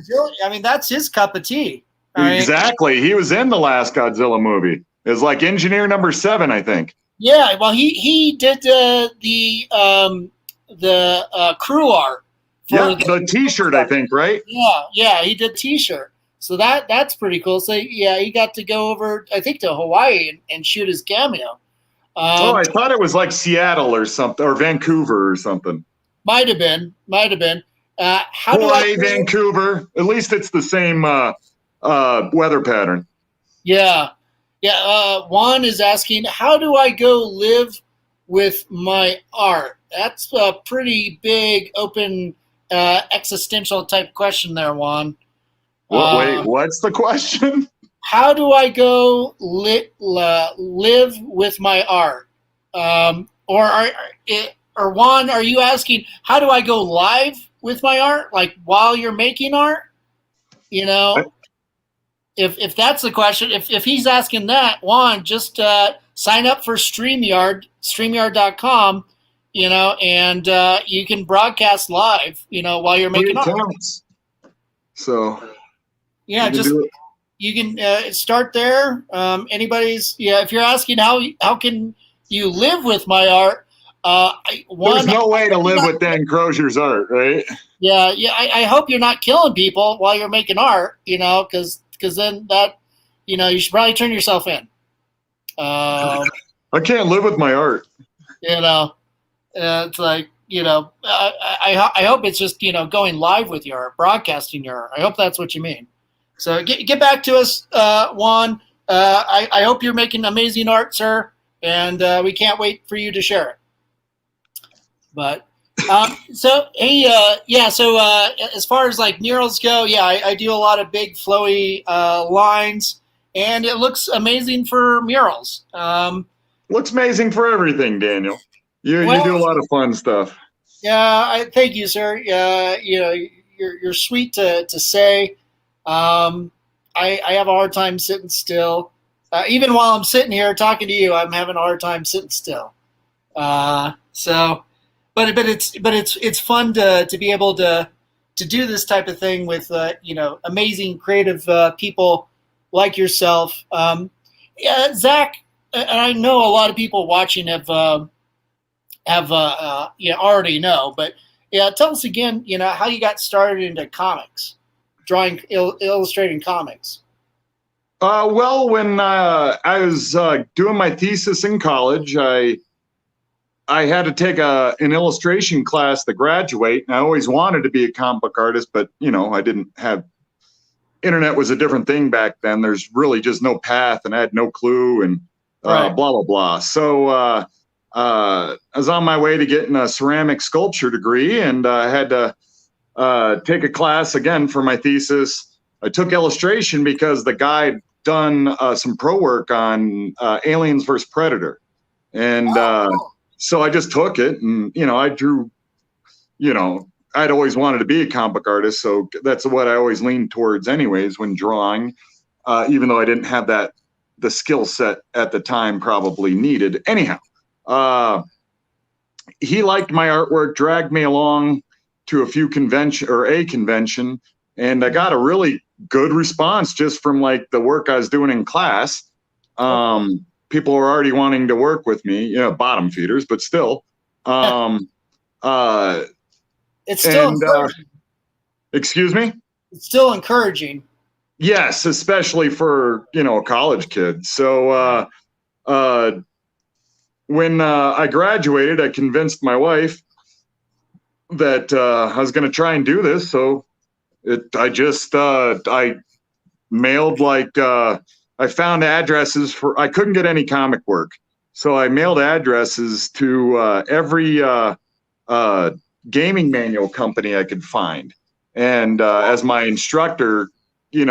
I mean, that's his cup of tea. Exactly. He was in the last Godzilla movie. It was like engineer number 7, I think. Yeah, well, he did the crew art. Yeah, the T-shirt, I think, right? Yeah, he did T-shirt. So that's pretty cool. So yeah, he got to go over, I think, to Hawaii and shoot his cameo. I thought it was like Seattle or something, or Vancouver or something. Might have been. Hawaii, Vancouver. At least it's the same weather pattern. Yeah. Juan is asking, how do I go live with my art? That's a pretty big, open, existential type question there, Juan. Wait, what's the question? How do I go live with my art? Or Juan, are you asking, how do I go live with my art? Like while you're making art? if that's the question, if he's asking that, Juan, just sign up for StreamYard.com, and you can broadcast live, while you're making art. So yeah, you can start there. If you're asking how can you live with my art, there's no way to live with Dan Crosier's art, right? Yeah. I hope you're not killing people while you're making art, because then that, you should probably turn yourself in. I can't live with my art. It's like, I hope it's just, going live with your art, broadcasting your art. I hope that's what you mean. So get back to us, Juan. I hope you're making amazing art, sir, and we can't wait for you to share it. But so as far as like murals go, I do a lot of big flowy lines, and it looks amazing for murals. Looks amazing for everything, Daniel. You do a lot of fun stuff. Yeah, thank you, sir. You're sweet to say. I have a hard time sitting still. Even while I'm sitting here talking to you, I'm having a hard time sitting still. But it's fun to be able to do this type of thing with amazing creative people like yourself. Zach, and I know a lot of people watching have already know, but tell us again, how you got started into comics, drawing, illustrating comics. Well, when I was doing my thesis in college, I had to take an illustration class to graduate, and I always wanted to be a comic book artist, but I didn't have internet was a different thing back then. There's really just no path, and I had no clue, and blah blah blah. So I was on my way to getting a ceramic sculpture degree, and I had to take a class again for my thesis. I took illustration because the guy had done some pro work on Aliens vs. Predator, and so I just took it, and I drew. I'd always wanted to be a comic book artist, so that's what I always leaned towards, anyways, when drawing. Even though I didn't have the skill set at the time probably needed. Anyhow, he liked my artwork, dragged me along to a convention, and I got a really good response just from like the work I was doing in class. People were already wanting to work with me, bottom feeders, but still. It's still encouraging. Excuse me? It's still encouraging. Yes, especially for, a college kid. So when I graduated, I convinced my wife that I was going to try and do this. So I mailed I found addresses I couldn't get any comic work. So I mailed addresses to every gaming manual company I could find. And as my instructor,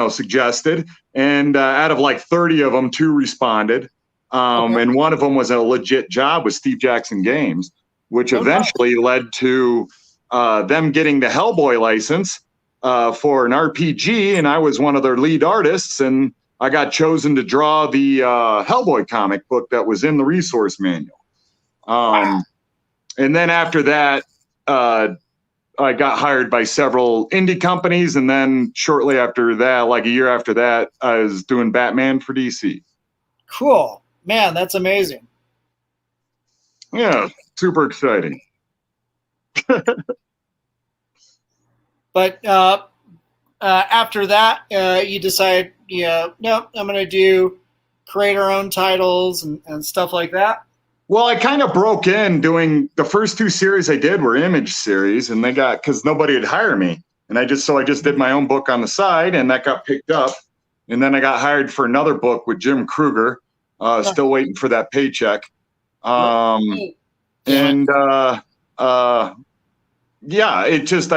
suggested, and out of like 30 of them, 2 responded. And one of them was a legit job with Steve Jackson Games, which eventually led to them getting the Hellboy license for an RPG. And I was one of their lead artists, and I got chosen to draw the Hellboy comic book that was in the resource manual. And then after that, I got hired by several indie companies, and then shortly after that, like a year after that, I was doing Batman for DC. Cool. Man, that's amazing. Yeah, super exciting. But after that, you decide, no, I'm going to create our own titles and stuff like that. Well, I kind of broke in doing the first 2 series I did were image series, and because nobody would hire me. And I just did my own book on the side, and that got picked up. And then I got hired for another book with Jim Kruger, still waiting for that paycheck. I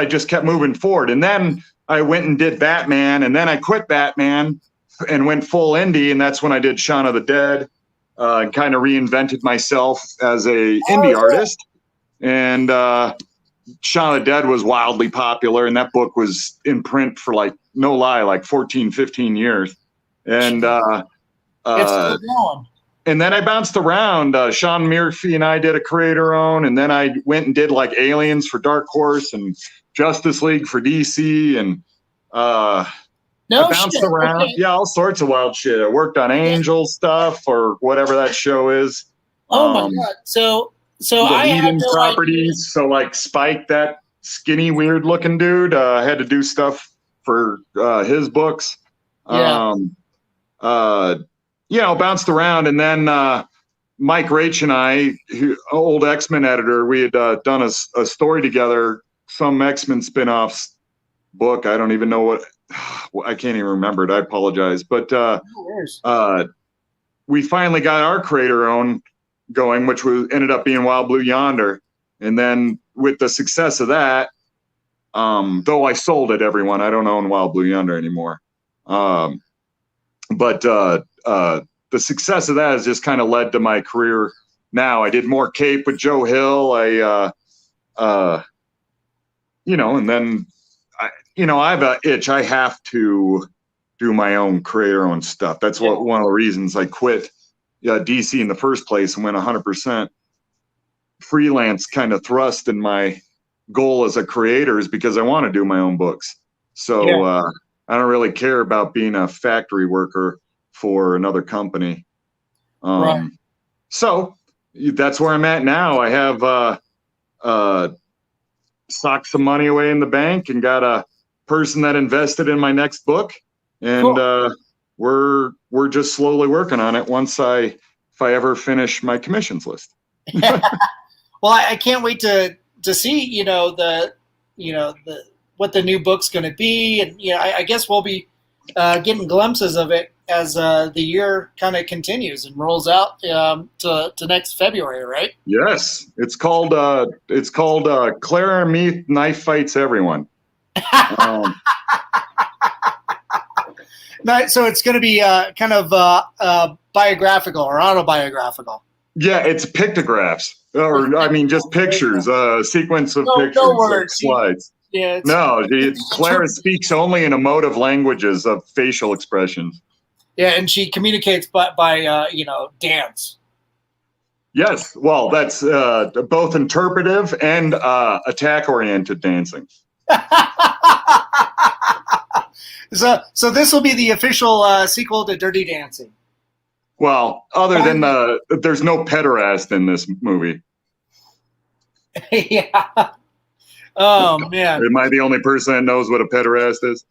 just kept moving forward. And then I went and did Batman, and then I quit Batman and went full indie. And that's when I did Shaun of the Dead. Kind of reinvented myself as a indie artist, and Shaun of the Dead was wildly popular, and that book was in print for like 14, 15 years. And it's still going. and then I bounced around. Sean Murphy and I did a creator own, and then I went and did like Aliens for Dark Horse and Justice League for DC, and I bounced around. Okay. Yeah, all sorts of wild shit. I worked on Angel stuff or whatever that show is. Oh my god! So I had no properties. So like Spike, that skinny, weird looking dude, had to do stuff for his books. Yeah. Bounced around, and then Mike Raich and I, old X-Men editor, we had done a story together, some X-Men spin-offs book. I don't even know what. I can't even remember it. I apologize, but we finally got our creator own going, which ended up being Wild Blue Yonder. And then with the success of that, though I sold it, everyone, I don't own Wild Blue Yonder anymore. But the success of that has just kind of led to my career now. I did more Cape with Joe Hill. And then I have an itch. I have to do my own creator-owned stuff. That's one of the reasons I quit DC in the first place and went 100% freelance kind of thrust in my goal as a creator is because I want to do my own books. So I don't really care about being a factory worker for another company. Right. So that's where I'm at now. I have socked some money away in the bank and got a person that invested in my next book, and cool. We're just slowly working on it. If I ever finish my commissions list. Well, I can't wait to see what the new book's going to be, and I guess we'll be getting glimpses of it as the year kind of continues and rolls out to next February, right? Yes, it's called Clara Meath Knife Fights Everyone. So it's going to be kind of biographical or autobiographical. Yeah, it's pictographs, or I mean, just pictures, a sequence of pictures, no words. Slides. Yeah. Clara speaks only in emotive languages of facial expressions. Yeah, and she communicates by dance. Yes, well, that's both interpretive and attack-oriented dancing. So this will be the official sequel to Dirty Dancing. Well, other than there's no pederast in this movie. Yeah. Oh man. Am I the only person that knows what a pederast is?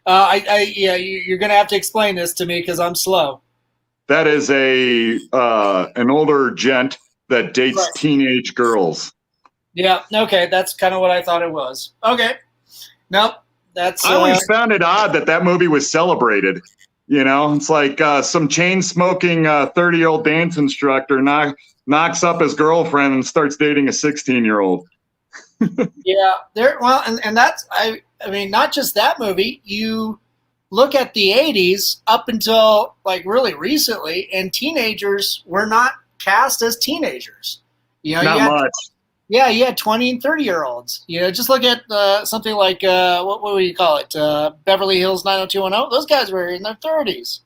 You're gonna have to explain this to me because I'm slow. That is an older gent that dates teenage girls. Yeah. Okay, that's kind of what I thought it was. Okay. Nope. I always found it odd that movie was celebrated. It's like some chain-smoking 30-year-old dance instructor knocks up his girlfriend and starts dating a 16-year-old. Yeah, and that's I mean, not just that movie. You look at the 80s up until like really recently, and teenagers were not cast as teenagers. Not much. Yeah, you had 20 and 30-year-olds. Just look at something like, what would you call it? Beverly Hills 90210. Those guys were in their 30s.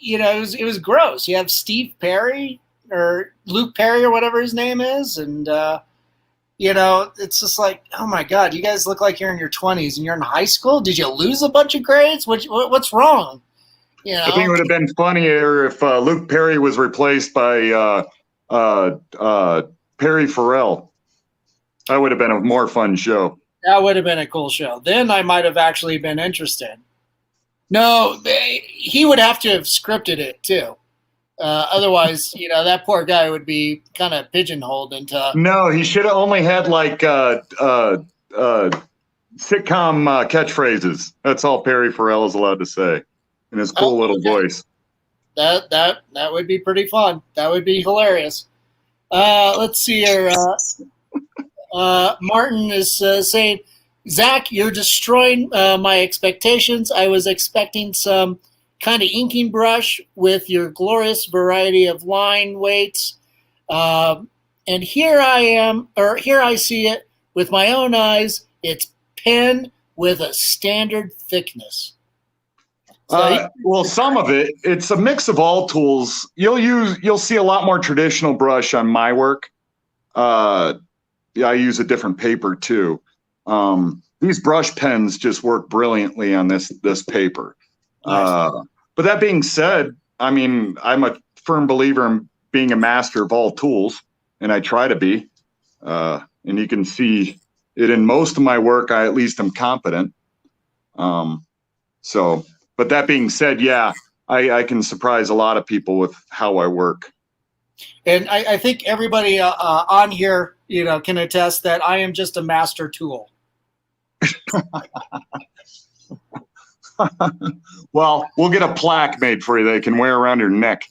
It was gross. You have Steve Perry or Luke Perry or whatever his name is. And, it's just like, oh, my God, you guys look like you're in your 20s and you're in high school? Did you lose a bunch of grades? What's wrong? I think it would have been funnier if Luke Perry was replaced by Perry Farrell. That would have been a more fun show. That would have been a cool show. Then I might have actually been interested. No, he would have to have scripted it too. Otherwise, that poor guy would be kind of pigeonholed into. No, he should have only had like sitcom catchphrases. That's all Perry Farrell is allowed to say in his cool little voice. That would be pretty fun. That would be hilarious. Let's see here. Martin is saying, Zach, you're destroying my expectations. I was expecting some kind of inking brush with your glorious variety of line weights. And here I see it with my own eyes. It's pen with a standard thickness. Well, some of it's a mix of all tools. You'll see a lot more traditional brush on my work. I use a different paper too. These brush pens just work brilliantly on this paper. Nice. But that being said, I mean, I'm a firm believer in being a master of all tools, and I try to be. And you can see it in most of my work. I at least am competent. But that being said, yeah, I can surprise a lot of people with how I work. And I think everybody on here, can attest that I am just a master tool. Well, we'll get a plaque made for you that you can wear around your neck.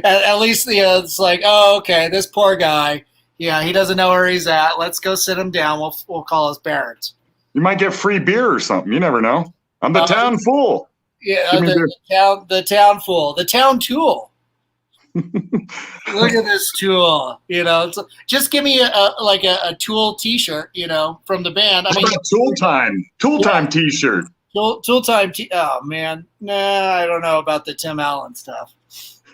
At least it's like, oh, okay, this poor guy, he doesn't know where he's at. Let's go sit him down. We'll call his parents. You might get free beer or something. You never know. I'm the town fool. Yeah, the town fool, the town tool. Look at this tool. Just give me a Tool T-shirt. From the band. I mean, Tool Time T-shirt. Tool Time. Oh man, nah, I don't know about the Tim Allen stuff.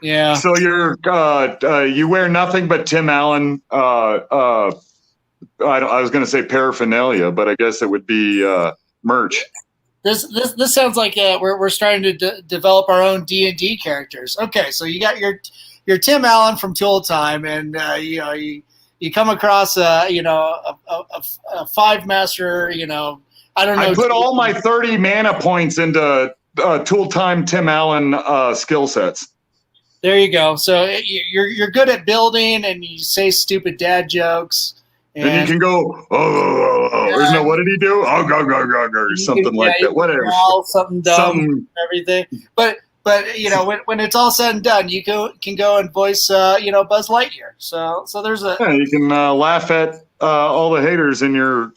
Yeah. So you wear nothing but Tim Allen. I was going to say paraphernalia, but I guess it would be merch. This sounds like we're starting to develop our own D&D characters. Okay, so you got your Tim Allen from Tool Time, and you come across a five master. I don't know. I put all my 30 mana points into Tool Time Tim Allen skill sets. There you go. So you're good at building, and you say stupid dad jokes. And you can go, what did he do? Or something like that. Whatever. Something dumb. Everything. But when it's all said and done, you can go and voice Buzz Lightyear. So there's you can laugh at all the haters in your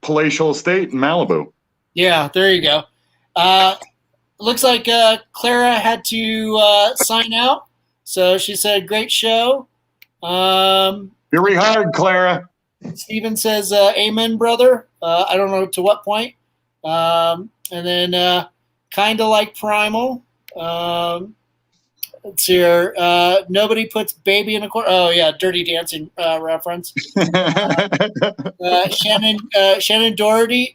palatial estate in Malibu. Yeah, there you go. Looks like Clara had to sign out. So she said, "Great show." You're rehired, Clara. Steven says, "Amen, brother." I don't know to what point. And then kind of like Primal. Let's see here. Nobody puts baby in a corner. Oh yeah, Dirty Dancing reference. Shannon Doherty.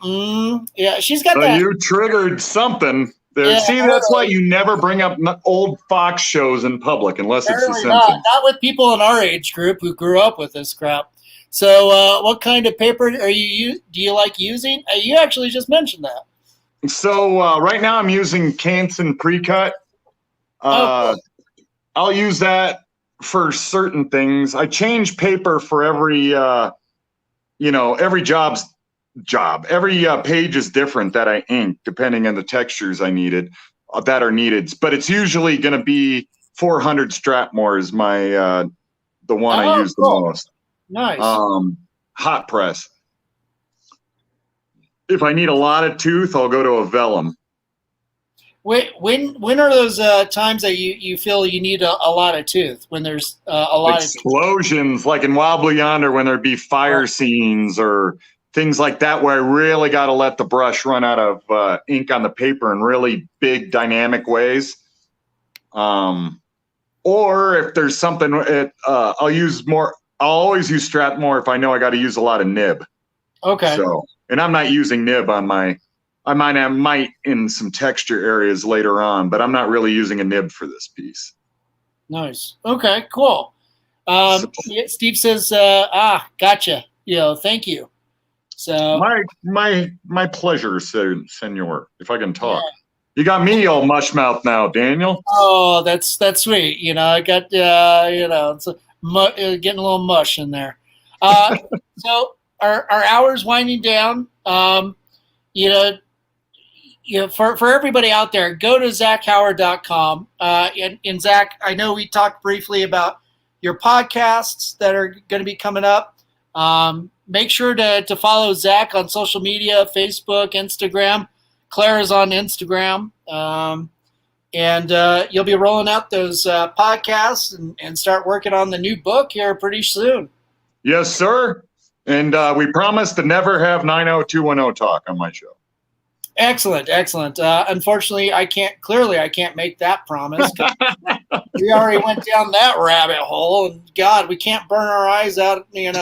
Yeah, she's got that. You triggered something. Yeah, see, that's why you never bring up old Fox shows in public unless it's The Simpsons. Not with people in our age group who grew up with this crap. So, what kind of paper do you like using? You actually just mentioned that. So right now I'm using Canson Pre-Cut. I'll use that for certain things. I change paper for every every job. Every page is different that I ink depending on the textures I needed that are needed. But it's usually going to be 400 Strathmore is my the one I use the most. Nice. Hot press. If I need a lot of tooth, I'll go to a vellum. When are those times that you feel you need a lot of tooth? When there's a lot explosions, like in Wobbly Yonder, when there'd be fire scenes or things like that, where I really got to let the brush run out of ink on the paper in really big dynamic ways. Or if there's something, I'll use more. I'll always use Strathmore if I know I got to use a lot of nib. Okay. So, and I'm not using nib on my. I might in some texture areas later on, but I'm not really using a nib for this piece. Nice. Okay. Cool. Steve says, gotcha. Thank you. So my pleasure, senor. If I can talk. Yeah. You got me all mush mouth now, Daniel. Oh, that's sweet. I got it's getting a little mush in there. So our hour's winding down. For everybody out there, go to ZachHoward.com. And Zach, I know we talked briefly about your podcasts that are going to be coming up. Make sure to follow Zach on social media, Facebook, Instagram. Clara's on Instagram. And you'll be rolling out those podcasts and start working on the new book here pretty soon. Yes, sir. And we promise to never have 90210 talk on my show. Excellent, excellent. Unfortunately, I can't make that promise. We already went down that rabbit hole, and God, we can't burn our eyes out, if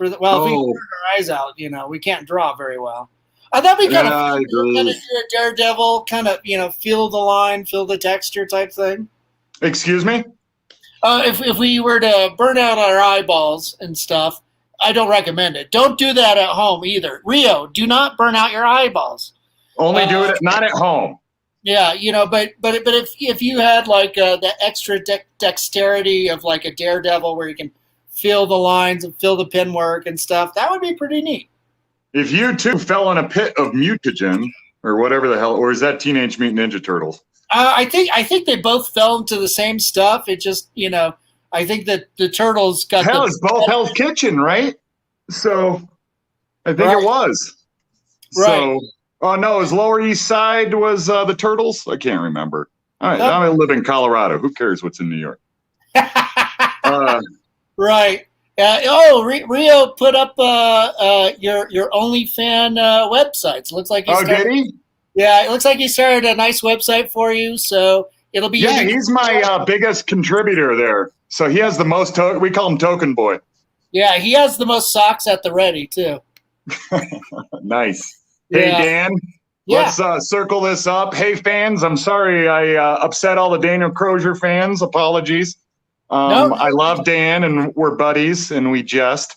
we burn our eyes out, we can't draw very well. That'd be kind of fun. I agree. Kind of do a Daredevil, kind of, feel the line, feel the texture type thing. Excuse me? If we were to burn out our eyeballs and stuff, I don't recommend it. Don't do that at home either. Rio, do not burn out your eyeballs. Only do it not at home. Yeah, but if you had like the extra dexterity of like a Daredevil where you can feel the lines and feel the pin work and stuff, that would be pretty neat. If you two fell in a pit of mutagen or whatever the hell, or is that Teenage Mutant Ninja Turtles? I think they both fell into the same stuff. It just, I think that the Turtles got it's both Hell's Kitchen, right? So I think it was. Right. So, oh no, his Lower East Side was the Turtles. I can't remember. All right, now I live in Colorado. Who cares what's in New York? Right. Rio put up your OnlyFan websites. Looks like did he? Yeah, it looks like he started a nice website for you. So it'll be. Yeah, he's my biggest contributor there. So he has the most. We call him Token Boy. Yeah, he has the most socks at the ready too. Nice. Yeah. Hey Dan, let's circle this up. Hey fans, I'm sorry I upset all the Daniel Crosier fans. Apologies. No. I love Dan, and we're buddies, and we jest.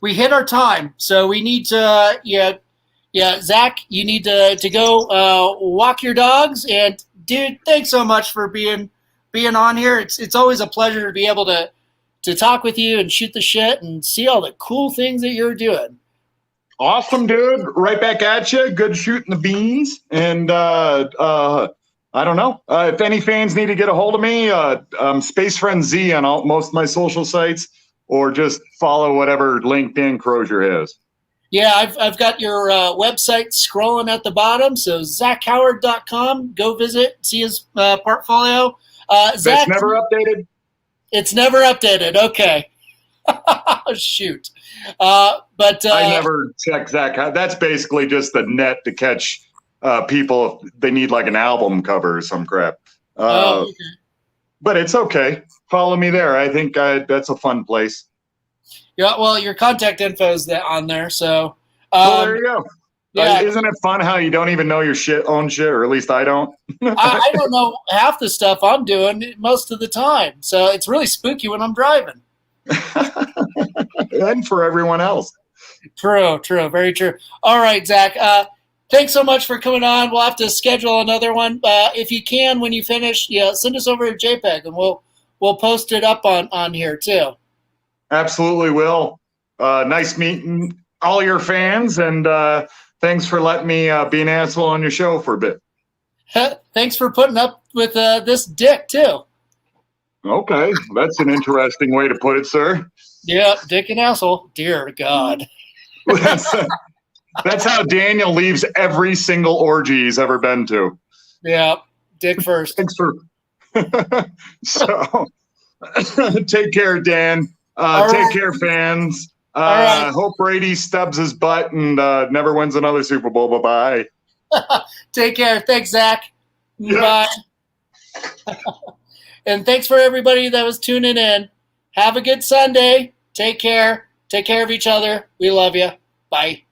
We hit our time, so we need to. Zach, you need to go walk your dogs, and dude, thanks so much for being on here. It's always a pleasure to be able to talk with you and shoot the shit and see all the cool things that you're doing. Awesome, dude. Right back at you. Good shooting the beans. And I don't know. If any fans need to get a hold of me, Space Friend Z on most of my social sites, or just follow whatever LinkedIn Crosier has. Yeah, I've got your website scrolling at the bottom. So ZachHoward.com. Go visit, see his portfolio. Zach, That's never updated? It's never updated. Okay. Shoot. But I never check Zach. That's basically just the net to catch people if they need like an album cover or some crap. Okay. But it's okay. Follow me there. I think that's a fun place. Yeah, well, your contact info is on there, so. Well, there you go. Yeah. Isn't it fun how you don't even know your own shit, or at least I don't? I don't know half the stuff I'm doing most of the time, so it's really spooky when I'm driving. And for everyone else. True, very true. All right, Zach. Thanks so much for coming on. We'll have to schedule another one. If you can, when you finish, send us over a JPEG, and we'll post it up on here too. Absolutely will. Nice meeting all your fans, and thanks for letting me be an asshole on your show for a bit. Thanks for putting up with this dick too. Okay, that's an interesting way to put it, sir. Yeah, dick and asshole. Dear God. That's how Daniel leaves every single orgy he's ever been to. Yeah, dick first. Thanks for. So, take care, Dan. Take care, fans. Right. Hope Brady stubs his butt and never wins another Super Bowl. Bye-bye. Take care. Thanks, Zach. Yeah. Bye. And thanks for everybody that was tuning in. Have a good Sunday. Take care. Take care of each other. We love you. Bye.